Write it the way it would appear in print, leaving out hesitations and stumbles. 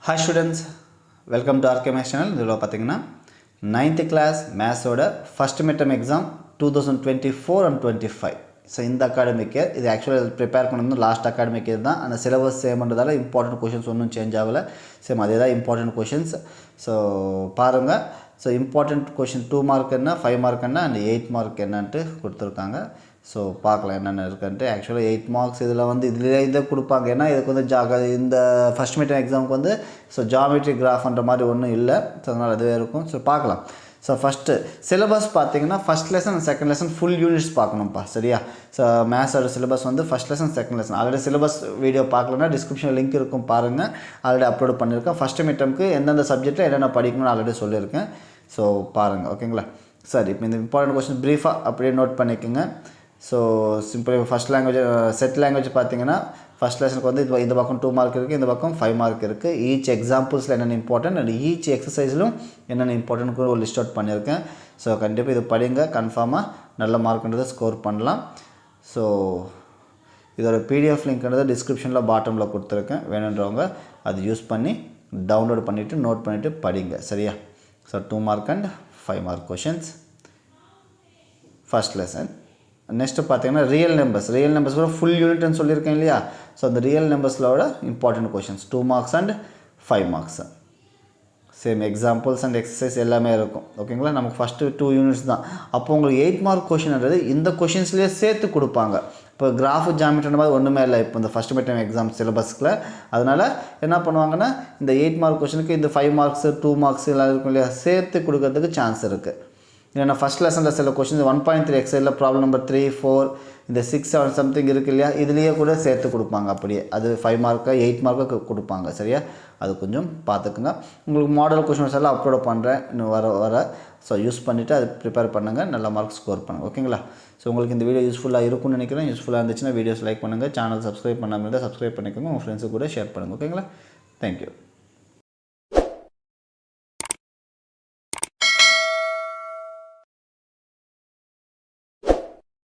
Hi students, welcome to RKMS channel. இதில் பார்த்தீங்கன்னா 9th class மேத்ஸோட first midterm exam 2024 and 25. So இந்த academic year இது ஆக்சுவலாக ப்ரிப்பேர் பண்ணது லாஸ்ட் அகாடமிக் இயர் தான். அந்த சிலபஸ் சேம்ன்றதால இம்பார்ட்டன்ட் கொஷின்ஸ் ஒன்றும் சேஞ்ச் ஆகலை. சேம் அதே தான் இம்பார்ட்டன்ட் கொஷின்ஸ். ஸோ பாருங்கள். ஸோ இம்பார்ட்டன்ட் கொஷின் 2 மார்க் என்ன, 5 மார்க் என்ன அண்ட் 8 மார்க் என்னன்ட்டு கொடுத்துருக்காங்க. ஸோ பார்க்கலாம் என்னென்ன இருக்குன்ட்டு. ஆக்சுவலாக 8 மார்க்ஸ் இதில் வந்து இதை கொடுப்பாங்க. ஏன்னா இதுக்கு வந்து இந்த ஃபஸ்ட் மிட்டம் எக்ஸாமுக்கு வந்து ஸோ ஜாமெட்ரி கிராஃப்ன்ற மாதிரி ஒன்றும் இல்லை. ஸோ அதனால் அதுவே இருக்கும். ஸோ பார்க்கலாம். ஸோ ஃபஸ்ட்டு சிலபஸ் பார்த்தீங்கன்னா first lesson and second lesson full units பார்க்கணும்ப்பா, சரியா? ஸோ மேத்ஸோட சிலபஸ் வந்து first lesson second lesson already syllabus video பார்க்கலன்னா டிஸ்கிரிப்ஷனில் லிங்க் இருக்கும், பாருங்கள். ஆல்ரெடி அப்லோட் பண்ணியிருக்கேன். ஃபஸ்ட்டு மிட்டம்க்கு எந்தெந்த சப்ஜெக்ட்டில் என்னென்ன படிக்கணும்னு ஆல்ரெடி சொல்லியிருக்கேன். ஸோ பாருங்கள், ஓகேங்களா? சரி, இப்போ இந்த இம்பார்ட்டன்ட் கொஸ்டின் ப்ரீஃபாக அப்படியே நோட் பண்ணிக்கோங்க. So simple first language set language பார்த்தீங்கன்னா ஃபஸ்ட் லெசனுக்கு வந்து இந்த பக்கம் 2 மார்க் இருக்குது, இந்த பக்கம் 5 மார்க் இருக்குது. ஈச் எக்ஸாம்பிள்ஸில் என்னென்ன இம்பார்ட்டன்ட் அண்ட் ஈச் எக்ஸசைஸ்லும் என்னென்ன இம்பார்ட்டன்ட் ஒரு லிஸ்ட் அவுட் பண்ணியிருக்கேன். ஸோ கண்டிப்பாக இது படிங்க, கன்ஃபார்மாக நல்ல மார்க்ன்றதை ஸ்கோர் பண்ணலாம். ஸோ இதோட பிடிஎஃப் லிங்க்ன்றதை டிஸ்கிரிப்ஷனில் பாட்டமில் கொடுத்துருக்கேன். வேணுன்றவங்க அது யூஸ் பண்ணி டவுன்லோட் பண்ணிவிட்டு நோட் பண்ணிவிட்டு படிங்க, சரியா? So 2 mark and 5 mark questions first lesson. Next பார்த்தீங்கன்னா ரியல் நம்பர்ஸ் கூட ஃபுல் யூனிட்னு சொல்லியிருக்கேன் இல்லையா? ஸோ அந்த ரியல் நம்பர்ஸோட important questions 2 marks and 5 marks. Same examples and exercise எல்லாமே இருக்கும், ஓகேங்களா? நமக்கு ஃபஸ்ட்டு 2 யூனிட்ஸ் தான். அப்போ உங்களுக்கு 8 மார்க் கொஷின்ன்றது இந்த கொஷின்ஸ்லேயே சேர்த்து கொடுப்பாங்க. இப்போ கிராஃப் ஜாமெட்ரின்ற மாதிரி ஒன்றுமே இல்லை இப்போ இந்த ஃபஸ்ட் மிட்டம் எக்ஸாம் சிலபஸில். அதனால் என்ன பண்ணுவாங்கன்னா இந்த 8 மார்க் கொஷினுக்கு இந்த 5 மார்க்ஸு 2 மார்க்ஸ் எல்லாம் இருக்கும் இல்லையா, சேர்த்து கொடுக்கறதுக்கு சான்ஸ் இருக்குது. ஏன்னா ஃபஸ்ட் லெசனில் சில கொஷின்ஸ் 1.3 எக்ஸைலில் ப்ராப்ளம் நம்பர் 3, 4 இந்த 6, 7 சம்திங் இருக்குது இல்லையா, இதுலேயே கூட சேர்த்து கொடுப்பாங்க. அப்படியே அது 5 மார்க்கு 8 மார்க்கு கொடுப்பாங்க, சரியா? அது கொஞ்சம் பார்த்துக்குங்க. உங்களுக்கு மாடல் கொஷின்ஸ் எல்லாம் அப்லோட் பண்ணுறேன் இன்னும் வர. ஸோ யூஸ் பண்ணிவிட்டு அது ப்ரிப்பேர் பண்ணுங்கள், நல்ல மார்க் ஸ்கோர் பண்ணுங்கள், ஓகேங்களா? ஸோ உங்களுக்கு இந்த வீடியோ யூஸ்ஃபுல்லாக இருக்கும்னு நினைக்கிறேன். யூஸ்ஃபுல்லாக இருந்துச்சுன்னா வீடியோஸ் லைக் பண்ணுங்கள். சேனல் சப்ஸ்கிரைப் பண்ணாமல் இருந்தால் சப்ஸ்கிரைப் பண்ணிக்கோங்க. உங்கள் ஃப்ரெண்ட்ஸுக்கு கூட ஷேர் பண்ணுங்கள், ஓகேங்களா? தேங்க்யூ.